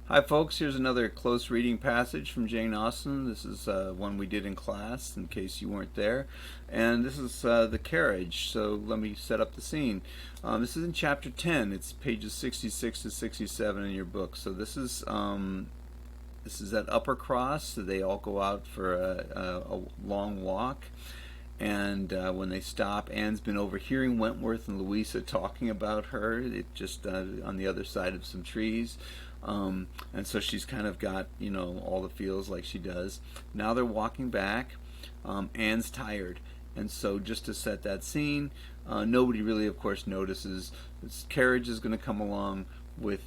Hi, folks. Here's another close reading passage from Jane Austen. This is one we did in class, in case you weren't there. And this is the Carriage. So let me set up the scene. This is in chapter 10. It's pages 66 to 67 in your book. So this is at Upper Cross. So they all go out for a long walk. And when they stop, Anne's been overhearing Wentworth and Louisa talking about her. It just on the other side of some trees. And so she's kind of got, all the feels like she does. Now they're walking back. Anne's tired. And so just to set that scene, nobody really, of course, notices. This Carriage is going to come along with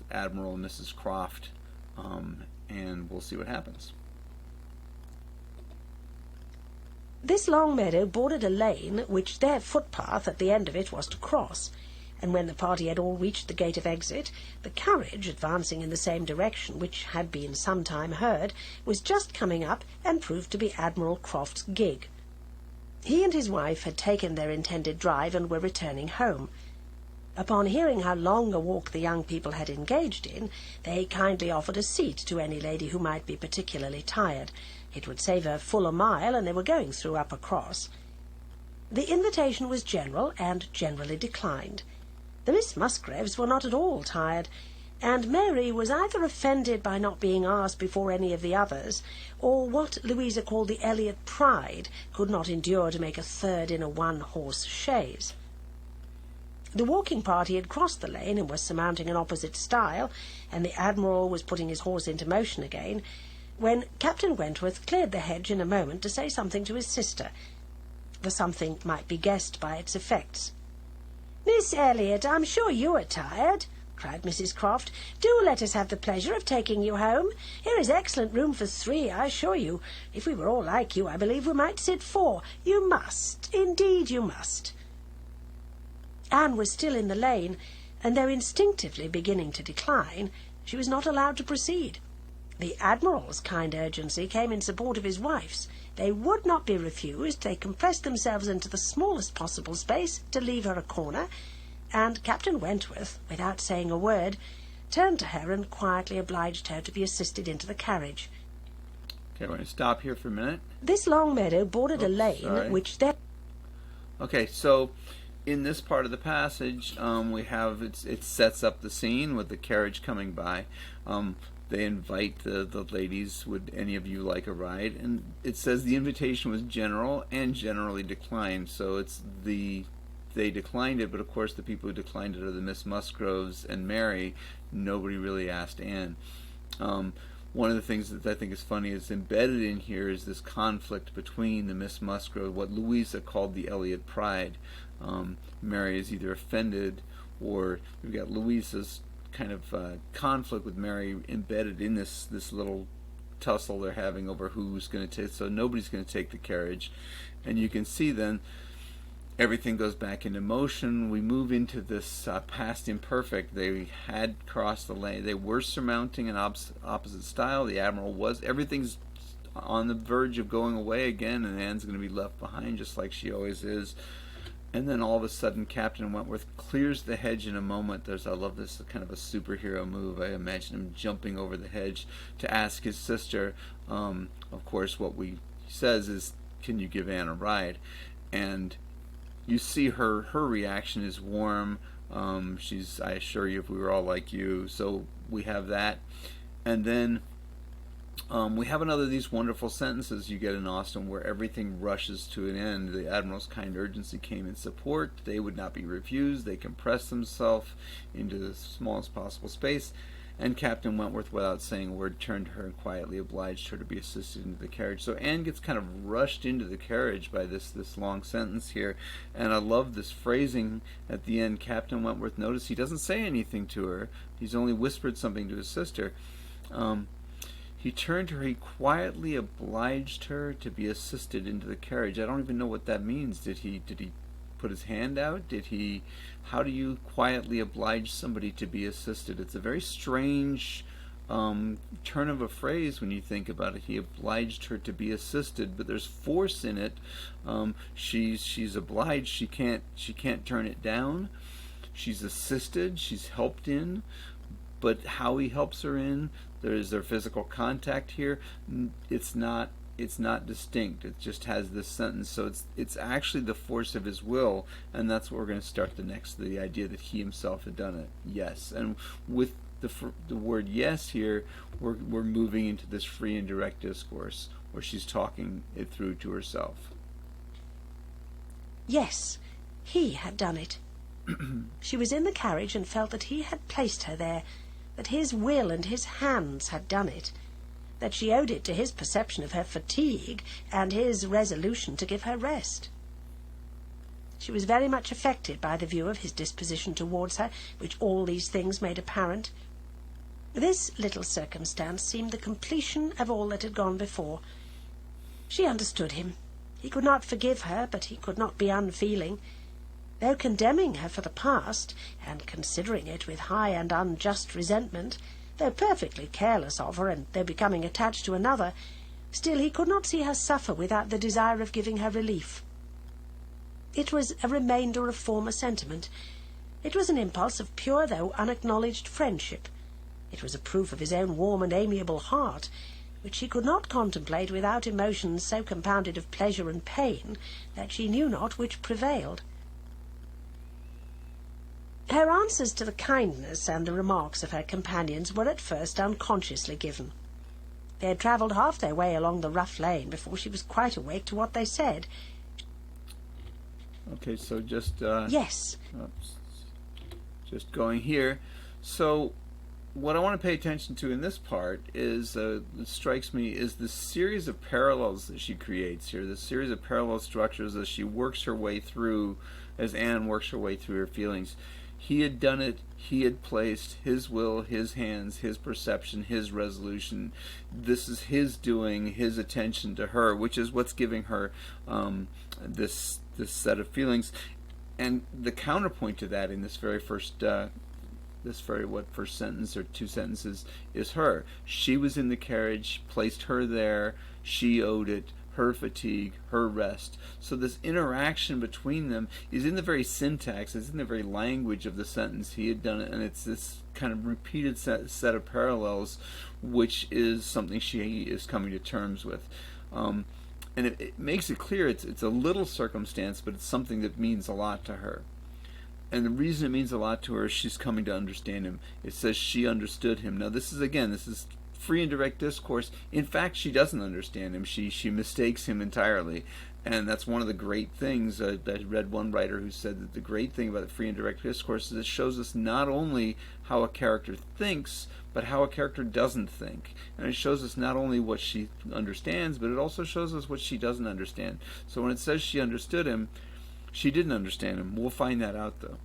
Admiral and Mrs. Croft, and we'll see what happens. This long meadow bordered a lane which their footpath at the end of it was to cross, and when the party had all reached the gate of exit, the carriage, advancing in the same direction which had been some time heard, was just coming up and proved to be Admiral Croft's gig. He and his wife had taken their intended drive and were returning home. Upon hearing how long a walk the young people had engaged in, they kindly offered a seat to any lady who might be particularly tired. It would save her full a mile, and they were going through Upper Cross. The invitation was general and generally declined. The Miss Musgraves were not at all tired, and Mary was either offended by not being asked before any of the others, or what Louisa called the Elliot pride could not endure to make a third in a one-horse chaise. The walking party had crossed the lane and was surmounting an opposite stile, and the Admiral was putting his horse into motion again, when Captain Wentworth cleared the hedge in a moment to say something to his sister. The something might be guessed by its effects. "Miss Elliot, I'm sure you are tired," cried Mrs. Croft. "Do let us have the pleasure of taking you home. Here is excellent room for 3, I assure you. If we were all like you, I believe we might sit 4. You must, indeed you must." Anne was still in the lane, and though instinctively beginning to decline, she was not allowed to proceed. The Admiral's kind urgency came in support of his wife's. They would not be refused. They compressed themselves into the smallest possible space to leave her a corner, and Captain Wentworth, without saying a word, turned to her and quietly obliged her to be assisted into the carriage. Okay, we're going to stop here for a minute. This long meadow bordered a lane which there... Okay, so in this part of the passage, we have it sets up the scene with the carriage coming by. They invite the ladies, would any of you like a ride? And it says the invitation was general and generally declined. So they declined it, but of course the people who declined it are the Miss Musgroves and Mary. Nobody really asked Anne. One of the things that I think is funny is embedded in here is this conflict between the Miss Musgrove, what Louisa called the Elliot pride. Mary is either offended, or we've got Louisa's kind of conflict with Mary embedded in this little tussle they're having over who's going to take. So nobody's going to take the carriage, and you can see then everything goes back into motion. We move into this past imperfect. They had crossed the lane. They were surmounting an opposite stile. The Admiral was. Everything's on the verge of going away again, and Anne's going to be left behind just like she always is. And then all of a sudden, Captain Wentworth clears the hedge in a moment. I love this kind of a superhero move. I imagine him jumping over the hedge to ask his sister. Of course, what he says is, "Can you give Anne a ride?" And you see her reaction is warm. I assure you, if we were all like you. So we have that. And then we have another of these wonderful sentences you get in Austen where everything rushes to an end. The Admiral's kind urgency came in support. They would not be refused. They compressed themselves into the smallest possible space. And Captain Wentworth, without saying a word, turned to her and quietly obliged her to be assisted into the carriage. So Anne gets kind of rushed into the carriage by this long sentence here. And I love this phrasing at the end. Captain Wentworth, notice he doesn't say anything to her. He's only whispered something to his sister. He turned to her, he quietly obliged her to be assisted into the carriage. I don't even know what that means. Did he put his hand out? How do you quietly oblige somebody to be assisted? It's a very strange turn of a phrase when you think about it. He obliged her to be assisted, but there's force in it. She's obliged. She can't turn it down. She's assisted. She's helped in. but how he helps her in, there's their physical contact here. It's not distinct. It just has this sentence. So it's actually the force of his will, and that's what we're going to start the idea that he himself had done it. Yes, and with the word yes here, we're moving into this free and direct discourse where she's talking it through to herself. Yes, he had done it. She was in the carriage and felt that he had placed her there, that his will and his hands had done it, that she owed it to his perception of her fatigue and his resolution to give her rest. She was very much affected by the view of his disposition towards her, which all these things made apparent. This little circumstance seemed the completion of all that had gone before. She understood him. He could not forgive her, but he could not be unfeeling. Though condemning her for the past, and considering it with high and unjust resentment, though perfectly careless of her, and though becoming attached to another, still he could not see her suffer without the desire of giving her relief. It was a remainder of former sentiment. It was an impulse of pure though unacknowledged friendship. It was a proof of his own warm and amiable heart, which she could not contemplate without emotions so compounded of pleasure and pain that she knew not which prevailed. Her answers to the kindness and the remarks of her companions were at first unconsciously given. They had travelled half their way along the rough lane before she was quite awake to what they said. Okay, so just yes. Just going here. So what I want to pay attention to in this part is, it strikes me, is the series of parallels that she creates here, the series of parallel structures as she works her way through, as Anne works her way through her feelings. He had done it. He had placed his will, his hands, his perception, his resolution. This is his doing, his attention to her, which is what's giving her this set of feelings. And the counterpoint to that in this very first first sentence or two sentences is her. She was in the carriage, placed her there. She owed it. Her fatigue, her rest. So this interaction between them is in the very syntax, it's in the very language of the sentence. He had done it, and it's this kind of repeated set of parallels, which is something she is coming to terms with. And it makes it clear it's a little circumstance, but it's something that means a lot to her. And the reason it means a lot to her is she's coming to understand him. It says she understood him. Now this is free and direct discourse. In fact, she doesn't understand him. She mistakes him entirely. And that's one of the great things. I read one writer who said that the great thing about the free and direct discourse is it shows us not only how a character thinks, but how a character doesn't think. And it shows us not only what she understands, but it also shows us what she doesn't understand. So when it says she understood him, she didn't understand him. We'll find that out, though.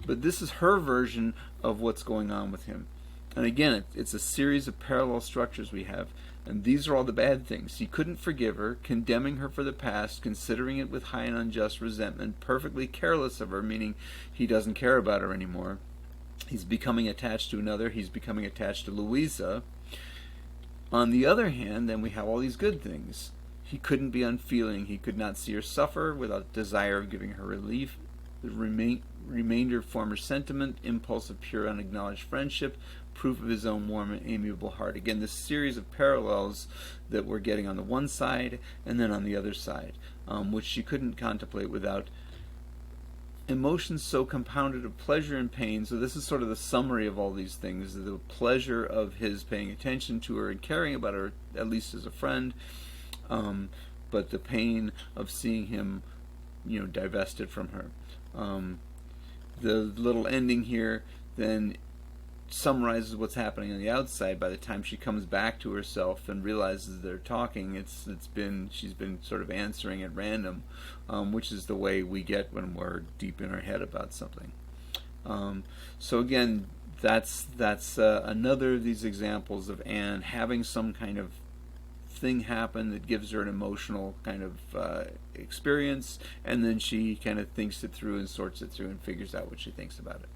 But this is her version of what's going on with him. And again, it's a series of parallel structures we have. And these are all the bad things. He couldn't forgive her, condemning her for the past, considering it with high and unjust resentment, perfectly careless of her, meaning he doesn't care about her anymore. He's becoming attached to another. He's becoming attached to Louisa. On the other hand, then we have all these good things. He couldn't be unfeeling. He could not see her suffer without desire of giving her relief. The remainder of former sentiment, impulse of pure unacknowledged friendship, proof of his own warm and amiable heart. Again, this series of parallels that we're getting on the one side and then on the other side, which she couldn't contemplate without emotions so compounded of pleasure and pain. So this is sort of the summary of all these things: the pleasure of his paying attention to her and caring about her, at least as a friend, but the pain of seeing him, divested from her. The little ending here then summarizes what's happening on the outside. By the time she comes back to herself and realizes they're talking, she's been sort of answering at random, which is the way we get when we're deep in our head about something. So again, that's another of these examples of Anne having some kind of thing happen that gives her an emotional kind of experience, and then she kind of thinks it through and sorts it through and figures out what she thinks about it.